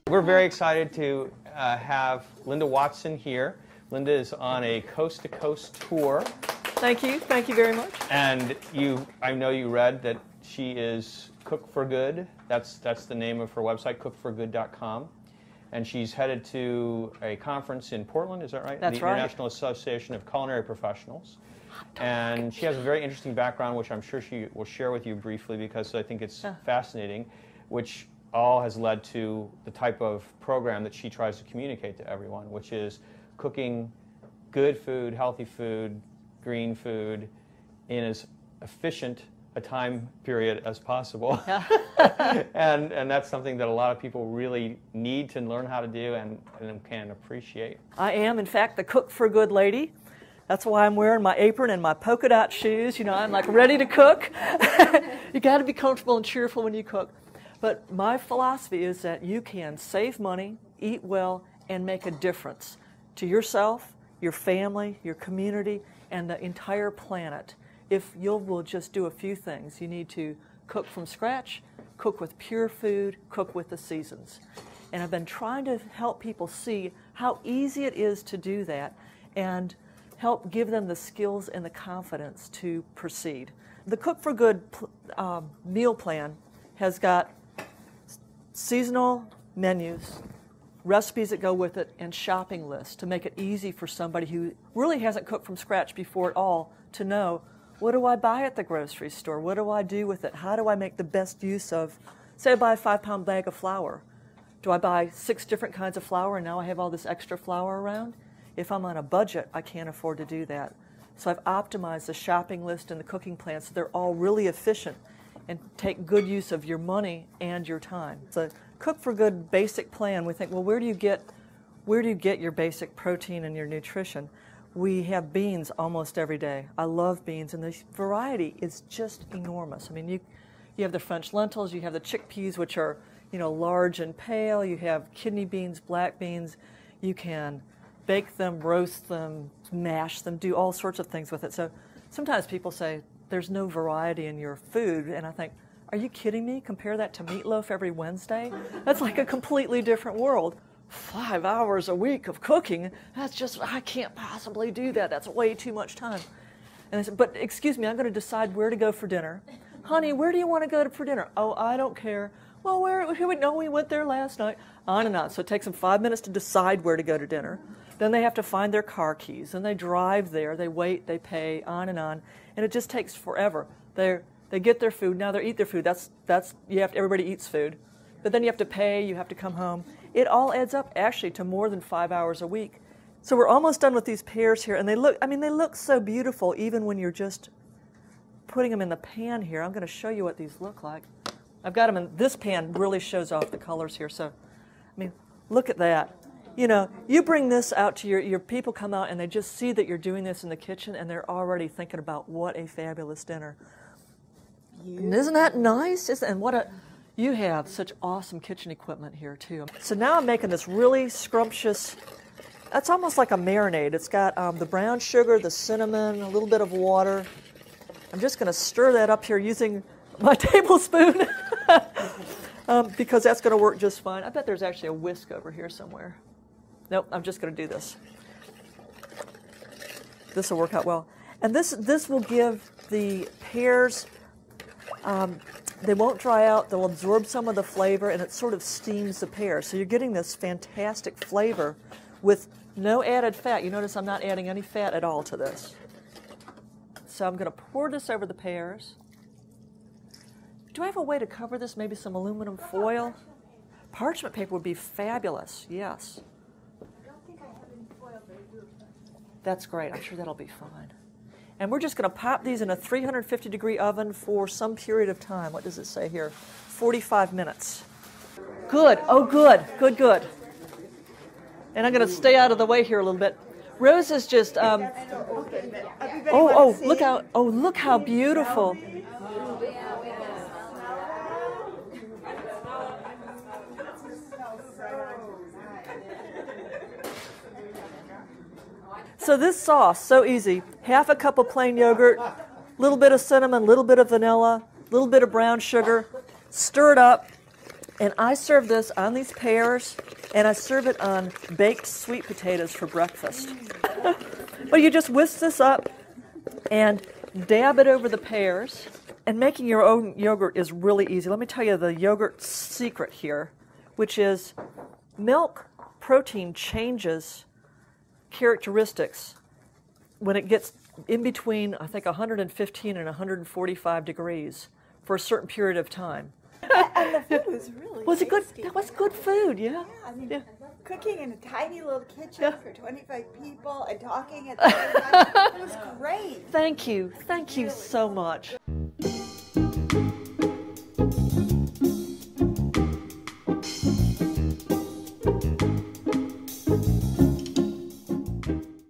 We're very excited to have Linda Watson here. Linda is on a coast-to-coast tour. Thank you very much. And I know you read that she is Cook for Good. That's the name of her website, cookforgood.com. And she's headed to a conference in Portland, is that right? That's right. The International Association of Culinary Professionals. And she has a very interesting background, which I'm sure she will share with you briefly because I think it's fascinating, which all has led to the type of program that she tries to communicate to everyone, which is cooking good food, healthy food, green food in as efficient a time period as possible. and that's something that a lot of people really need to learn how to do and can appreciate. I am, in fact, the Cook for Good lady. That's why I'm wearing my apron and my polka dot shoes. You know, I'm like ready to cook. You got to be comfortable and cheerful when you cook. But my philosophy is that you can save money, eat well, and make a difference to yourself, your family, your community, and the entire planet. If you will just do a few things, you need to cook from scratch, cook with pure food, cook with the seasons. And I've been trying to help people see how easy it is to do that and help give them the skills and the confidence to proceed. The Cook for Good meal plan has got seasonal menus, recipes that go with it, and shopping lists to make it easy for somebody who really hasn't cooked from scratch before at all to know, what do I buy at the grocery store? What do I do with it? How do I make the best use of, say I buy a 5-pound bag of flour. Do I buy 6 different kinds of flour and now I have all this extra flour around? If I'm on a budget, I can't afford to do that. So I've optimized the shopping list and the cooking plan so they're all really efficient and take good use of your money and your time. So Cook for Good basic plan, we think, well, where do you get your basic protein and your nutrition? We have beans almost every day. I love beans, and the variety is just enormous. I mean, you have the French lentils, you have the chickpeas, which are, you know, large and pale. You have kidney beans, black beans. You can bake them, roast them, mash them, do all sorts of things with it. So sometimes people say, there's no variety in your food, and I think, are you kidding me? Compare that to meatloaf every Wednesday? That's like a completely different world. 5 hours a week of cooking, that's just, I can't possibly do that. That's way too much time. And I said, but excuse me, I'm going to decide where to go for dinner. Honey, where do you want to go for dinner? Oh, I don't care. Well, we went there last night. On and on. So it takes them 5 minutes to decide where to go to dinner. Then they have to find their car keys, and they drive there, they wait, they pay, on, and it just takes forever. They get their food, now they eat their food. Everybody eats food. But then you have to pay, you have to come home. It all adds up actually to more than 5 hours a week. So we're almost done with these pears here, and they look so beautiful even when you're just putting them in the pan here. I'm going to show you what these look like. I've got them in, this pan really shows off the colors here. So, I mean, look at that. You know, you bring this out to your people come out and they just see that you're doing this in the kitchen and they're already thinking about what a fabulous dinner. And isn't that nice? You have such awesome kitchen equipment here too. So now I'm making this really scrumptious, that's almost like a marinade. It's got the brown sugar, the cinnamon, a little bit of water. I'm just going to stir that up here using my tablespoon because that's going to work just fine. I bet there's actually a whisk over here somewhere. Nope, I'm just going to do this. This will work out well. And this will give the pears, they won't dry out, they'll absorb some of the flavor, and it sort of steams the pears. So you're getting this fantastic flavor with no added fat. You notice I'm not adding any fat at all to this. So I'm going to pour this over the pears. Do I have a way to cover this? Maybe some aluminum foil? Parchment paper would be fabulous, yes. That's great. I'm sure that'll be fine. And we're just going to pop these in a 350-degree oven for some period of time. What does it say here? 45 minutes. Good. Oh, good. Good, good. And I'm going to stay out of the way here a little bit. Rose is just, look how beautiful. So this sauce, so easy. Half a cup of plain yogurt, a little bit of cinnamon, a little bit of vanilla, a little bit of brown sugar, stir it up, and I serve this on these pears, and I serve it on baked sweet potatoes for breakfast. But you just whisk this up and dab it over the pears. And making your own yogurt is really easy. Let me tell you the yogurt secret here, which is milk protein changes characteristics when it gets in between, I think, 115 and 145 degrees for a certain period of time. And the food was really Was it good? tasty. That was good food, yeah. Yeah, I mean, Yeah. cooking in a tiny little kitchen Yeah. for 25 people and talking at the same time, it was great. Thank you. Thank you so much.